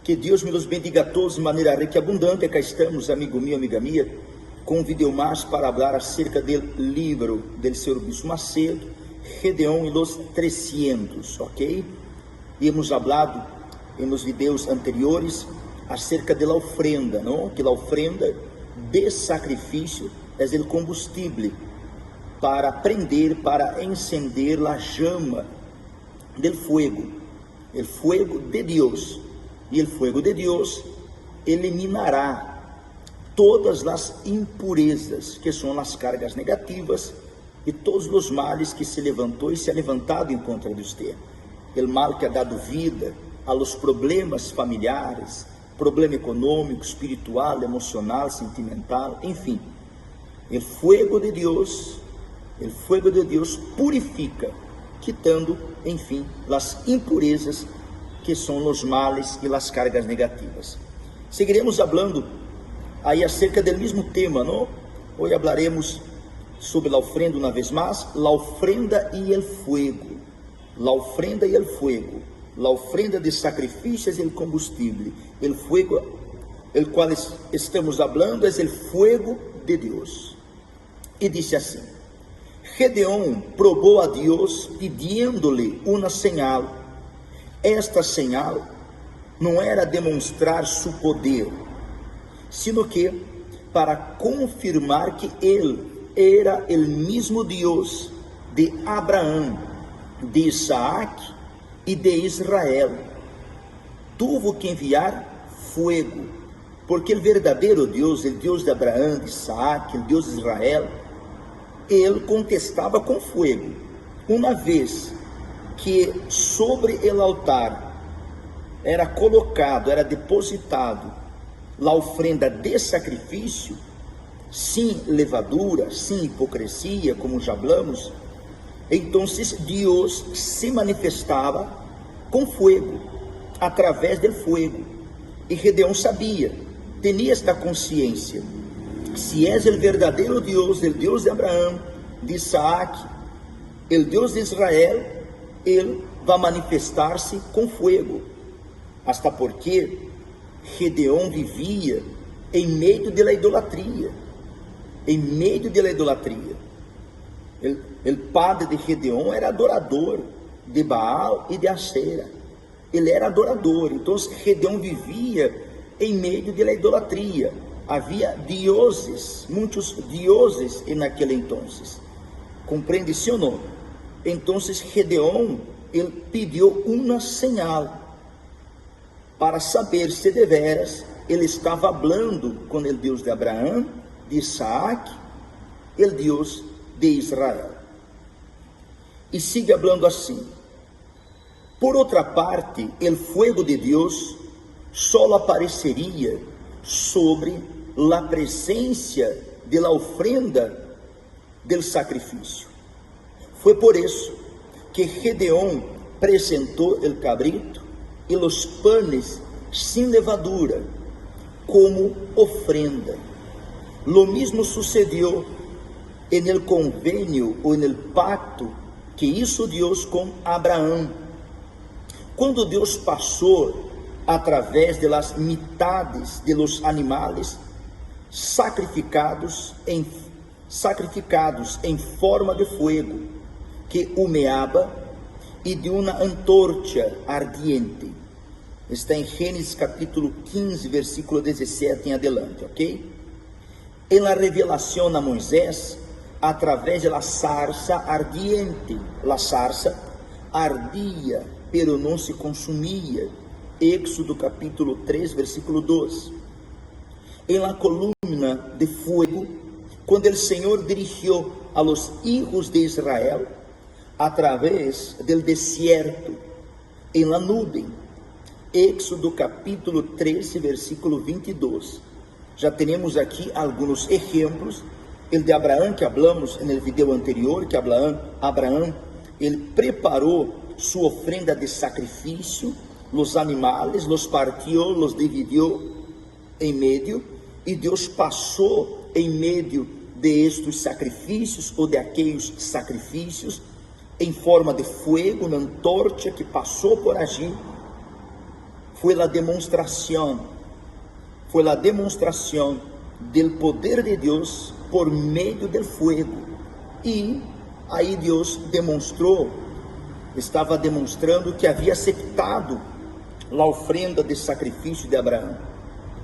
Que Deus me los bendiga a todos de maneira rica e abundante. Cá estamos, amigo meu, amiga minha, com um vídeo mais para falar acerca do livro do Senhor Bispo Macedo, Gedeón e los 300, ok? E hemos falado nos vídeos anteriores acerca da ofrenda, não? Que a ofrenda de sacrifício é o combustível para prender, para encender a chama del fuego, el fuego de Deus. E o fuego de Deus eliminará todas as impurezas, que são as cargas negativas, e todos os males que se levantou e se ha levantado em contra de você. O mal que ha dado vida a los problemas familiares, problema econômico, espiritual, emocional, sentimental, enfim. O fuego de Deus purifica, quitando, enfim, as impurezas que são os males e as cargas negativas. Seguiremos falando aí acerca do mesmo tema, não? Hoje falaremos sobre a ofrenda uma vez mais, a ofrenda e o fuego. A ofrenda e o fuego. A ofrenda de sacrifício é o combustível. O fuego, el qual estamos falando, é o fuego de Deus. E disse assim: Gedeón probou a Deus pidiendo-lhe uma señal. Esta señal não era demonstrar su poder, sino que para confirmar que ele era o mesmo Deus de Abraão, de Isaac e de Israel. Tuvo que enviar fuego, porque o verdadeiro Deus, o Deus de Abraão, de Isaac, o Deus de Israel, ele contestava com fuego. Uma vez que sobre o altar era colocado, era depositado a ofrenda de sacrifício, sem levadura, sem hipocrisia, como já falamos, então Deus se manifestava com fogo, através do fogo. E Gedeón sabia, tinha esta consciência: se és o verdadeiro Deus, o Deus de Abraão, de Isaac, o Deus de Israel, ele vai manifestar-se com fogo. Hasta porque Gedeón vivia em meio da idolatria. Em meio da idolatria. O padre de Gedeón era adorador de Baal e de Acera. Ele era adorador. Então Gedeón vivia em meio da idolatria. Havia deuses, muitos deuses naquele entonces. Compreende, sim ou não? Então Gedeón, ele pediu uma señal para saber se de veras ele estava falando com o Deus de Abraão, de Isaac, o Deus de Israel. E sigue falando assim: por outra parte, o fuego de Deus só apareceria sobre a presença de la ofrenda del sacrifício. Foi por isso que Gedeón apresentou o cabrito e os panes sem levadura como ofrenda. Lo mismo sucedió en el convenio ou en el pacto que hizo Deus com Abraão. Quando Deus passou através de las mitades de los animales sacrificados em forma de fuego, que humeava, e de uma antorcha ardiente. Está em Gênesis capítulo 15, versículo 17 em adelante, ok? Em la revelação a Moisés, através de la sarça ardiente. La sarça ardia, pero não se consumia. Éxodo capítulo 3, versículo 2. Em la columna de fuego, quando o Senhor dirigiu a los hijos de Israel através del desierto, em la nuvem. Éxodo capítulo 13, versículo 22. Já temos aqui alguns exemplos. El de Abraão, que hablamos no vídeo anterior, que Abraão, ele preparou sua ofrenda de sacrifício, os animales, los partió, los dividiu em meio, e Deus passou em meio de estes sacrifícios, ou de aqueles sacrifícios, em forma de fogo, na antorcha que passou por allí. foi a demonstração do poder de Deus por meio do fogo. E aí Deus estava demonstrando que havia aceitado a ofrenda de sacrifício de Abraão.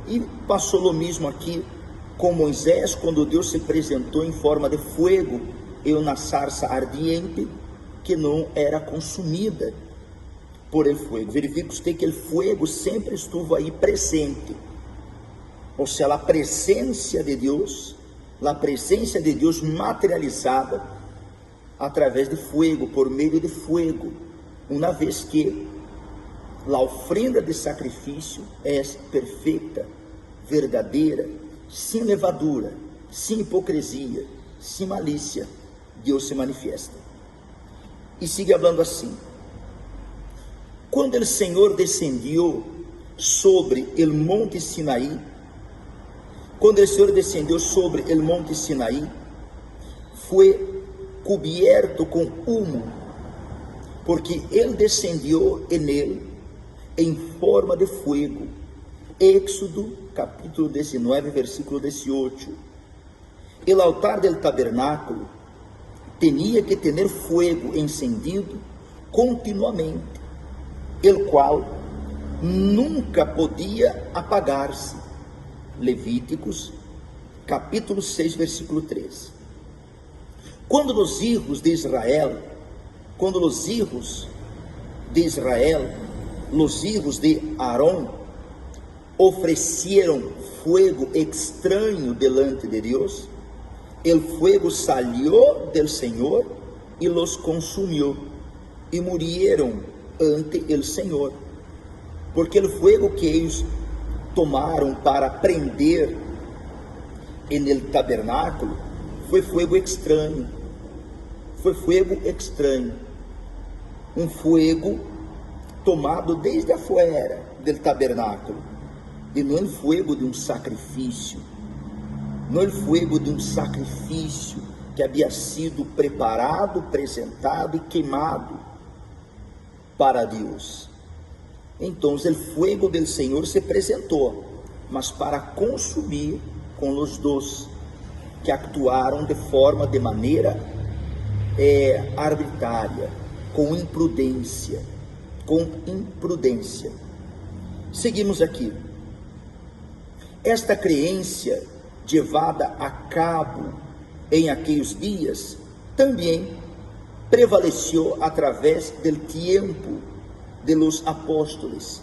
E passou o mesmo aqui com Moisés, quando Deus se apresentou em forma de fogo e uma sarça ardiente que não era consumida por el fogo. Verifique usted que o fogo sempre estuvo aí presente. Ou seja, a presença de Deus materializada através de fogo, por meio de fogo, uma vez que a ofrenda de sacrifício é perfeita, verdadeira, sem levadura, sem hipocrisia, sem malícia. Deus se manifesta. E sigue falando assim: quando o Senhor descendeu sobre o monte Sinaí, foi coberto com humo, porque ele descendeu nele em forma de fogo. Éxodo capítulo 19, versículo 18. O altar del tabernáculo tinha que ter fogo encendido continuamente, el qual nunca podia apagar-se. Levíticos capítulo 6, versículo 13. Quando os hijos de Israel, os hijos de Arão, ofereceram fogo extraño delante de Deus, el fuego salió del Senhor e los consumiu, e murieron ante el Senhor, porque el fuego que eles tomaram para prender en el tabernáculo foi fogo extraño, um fogo tomado desde afuera del tabernáculo, e não é o fogo de um sacrifício, que havia sido preparado, apresentado e queimado para Deus. Então, o fogo do Senhor se apresentou, mas para consumir com os dois que actuaram de maneira arbitrária, com imprudência. Seguimos aqui. Esta crença levada a cabo em aqueles dias também prevaleceu através do tempo de los apóstolos,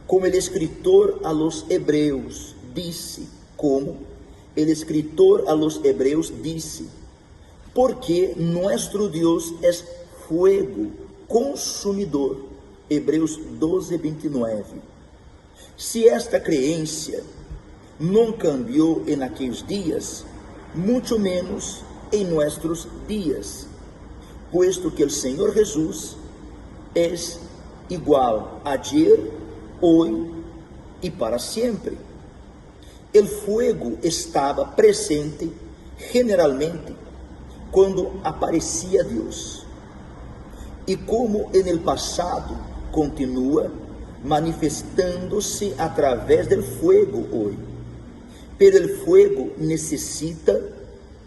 como o escritor a los hebreus disse, porque nuestro Deus é fuego consumidor. Hebreus 12, 29. Se esta crença não cambiou em aqueles dias, muito menos em nossos dias, puesto que o Senhor Jesus é igual ayer, hoje e para sempre. O fogo estava presente generalmente quando aparecia Deus, e como no passado continua manifestando-se através do fogo hoje. Pero el fuego necessita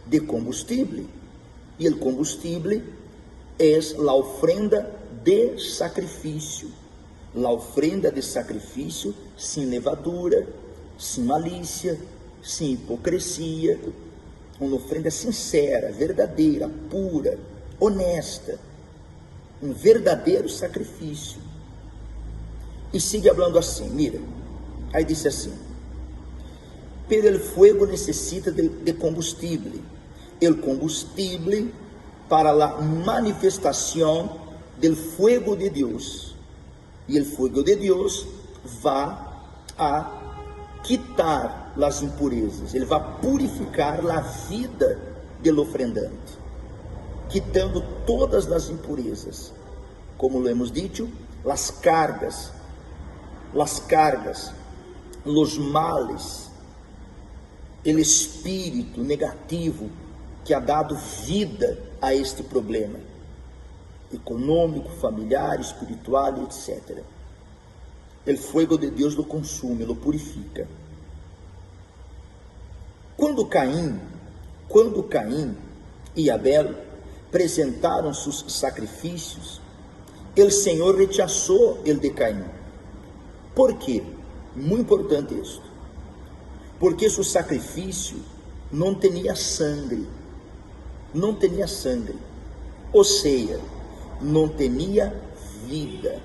de combustível, e o combustível é a ofrenda de sacrifício. A ofrenda de sacrifício sem levadura, sem malícia, sem hipocrisia, uma ofrenda sincera, verdadeira, pura, honesta, um verdadeiro sacrifício. E sigue falando assim, mira, aí disse assim: pero el fuego necessita de combustível, el combustível para la manifestação del fuego de Deus, e el fuego de Deus vai a quitar as impurezas, ele vai purificar a vida do ofrendante, quitando todas as impurezas, como lo hemos dicho, as cargas, os males, o espírito negativo que ha dado vida a este problema econômico, familiar, espiritual, etc. o fogo de Deus lo consume, lo purifica. Quando Caim e Abel apresentaram seus sacrifícios, o Senhor rechazou o de Caim. ¿Por quê? Muito importante isso. Porque seu sacrifício não tinha sangue, ou seja, não tinha vida.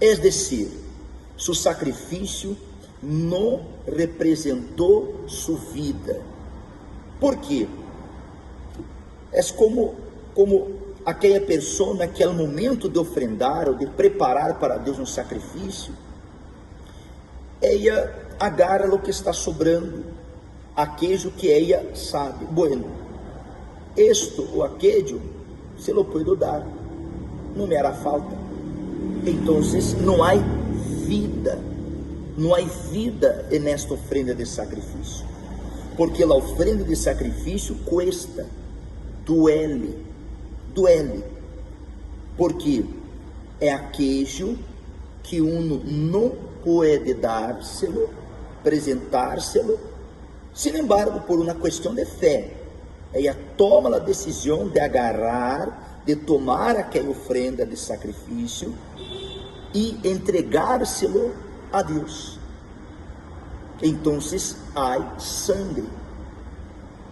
É decir, seu sacrifício não representou sua vida. Por quê? É como aquela pessoa, naquele momento de ofrendar ou de preparar para Deus um sacrifício, ela agarra o que está sobrando, aquello que ela sabe. Bueno, esto ou aquello se lo puedo dar, não me hará falta. Então, não há vida, nesta ofrenda de sacrifício, porque a ofrenda de sacrifício cuesta, duele, porque é aquello que uno não pode dar-se-lo, apresentar-se-lo. Sin embargo, por uma questão de fé, ela toma a decisão de agarrar, de tomar aquela ofrenda de sacrifício e entregar-se-lo a Deus. Então, há sangue,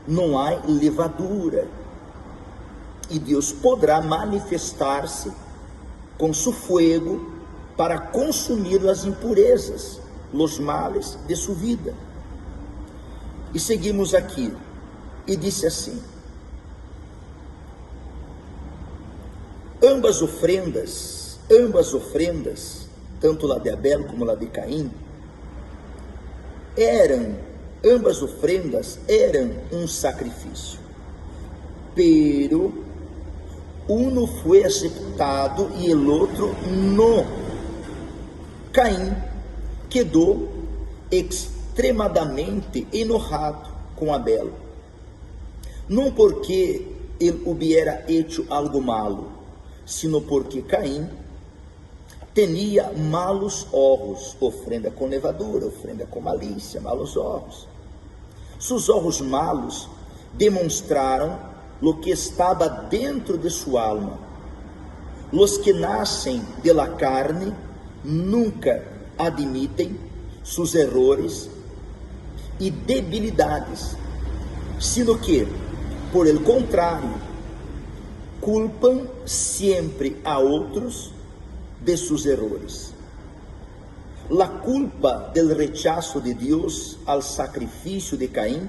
não há levadura, e Deus poderá manifestar-se com seu fogo para consumir as impurezas, os males de sua vida. E seguimos aqui, e disse assim: ambas ofrendas, tanto a de Abel como a de Caim, ambas ofrendas eram um sacrifício, pero uno foi aceptado e o outro não. Caim quedou extremadamente enojado com Abel, não porque ele hubiera hecho algo malo, sino porque Caim tinha malos olhos, ofrenda com levadura, ofrenda com malícia, malos olhos. Seus olhos malos demonstraram o que estava dentro de sua alma. Os que nascem de la carne nunca admitem seus errores e debilidades, sino que, por el contrário, culpam sempre a outros de seus errores. La culpa del rechazo de Deus al sacrifício de Caim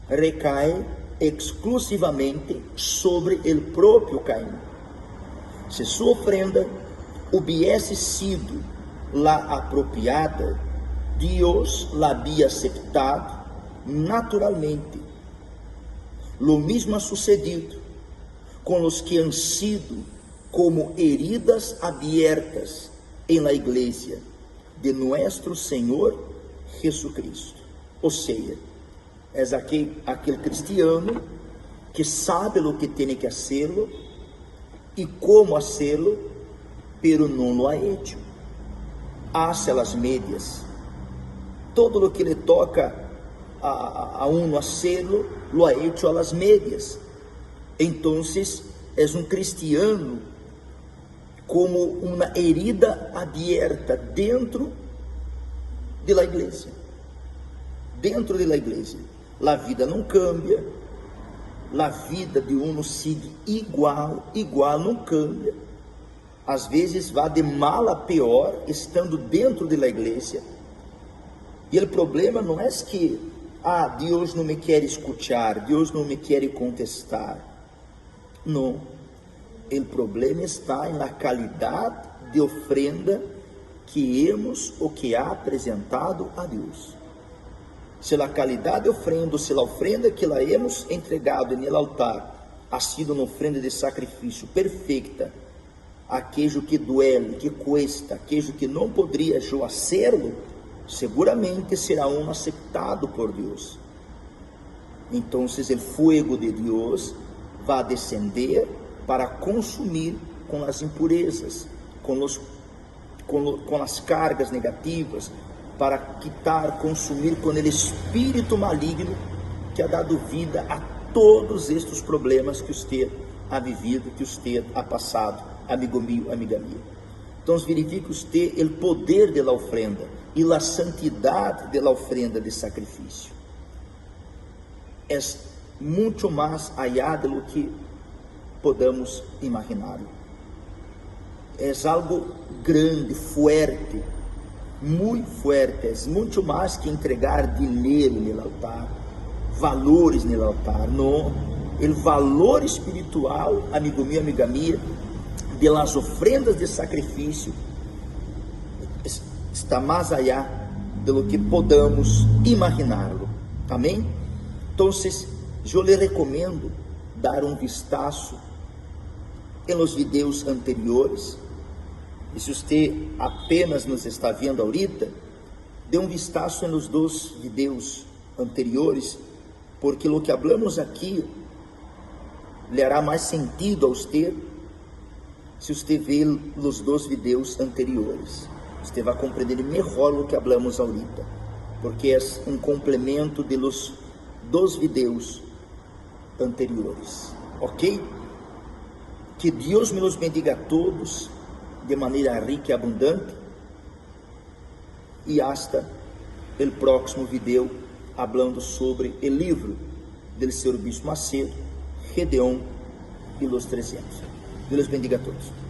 recae exclusivamente sobre el próprio Caim. Se sua ofrenda hubiese sido la apropriada, Deus la había aceptado naturalmente. Lo mismo ha sucedido com os que han sido como heridas abiertas em la igreja de nuestro Senhor Jesucristo. Ou seja, é aquele cristiano que sabe o que tem que hacerlo e como hacerlo, pero não lo ha hecho. Hace las medias. Todo o que le toca a uno hacerlo, lo ha hecho a las medias. Entonces, é um cristiano como uma herida abierta dentro de la igreja. Dentro de la igreja. A vida não cambia, a vida de uno sigue igual, não cambia. Às vezes vai de mal a pior, estando dentro da igreja. E o problema não é que, Deus não me quer escutar, Deus não me quer contestar. Não. O problema está na qualidade de ofrenda que hemos ou que ha apresentado a Deus. Se a qualidade de ofrenda, se a ofrenda que la hemos entregado no altar ha sido uma ofrenda de sacrifício perfeita, aquello que duele, que cuesta, aquello que não poderia eu hacerlo, seguramente será aceptado por Deus. Então, o fogo de Deus vai descender para consumir com as impurezas, com com as cargas negativas, para quitar, consumir com ele espírito maligno que ha dado vida a todos estes problemas que você ha vivido, que você ha passado, amigo meu, amiga minha. Então verifique você o poder da ofrenda e a santidade da ofrenda de sacrifício. É muito mais allá de lo que podamos imaginar. É algo grande, fuerte, muito fuerte. É muito mais que entregar dinheiro no altar, valores no altar. Não, o valor espiritual, amigo meu, amiga minha, de las ofrendas de sacrifício está mais allá de lo que podamos imaginar-lo. Amém? Então, eu lhe recomendo dar um vistazo em los vídeos anteriores. E se você apenas nos está vendo ahorita, dê um vistazo nos 2 vídeos anteriores, porque o que hablamos aqui lhe hará mais sentido a você se você ver os 2 vídeos anteriores. Você vai compreender melhor o que hablamos ahorita, porque é um complemento de los 2 vídeos anteriores. Ok? Que Deus me los bendiga a todos de maneira rica e abundante, e hasta o próximo vídeo hablando sobre o livro do Sr. Bispo Macedo, Gedeón e los 300. Deus bendiga a todos.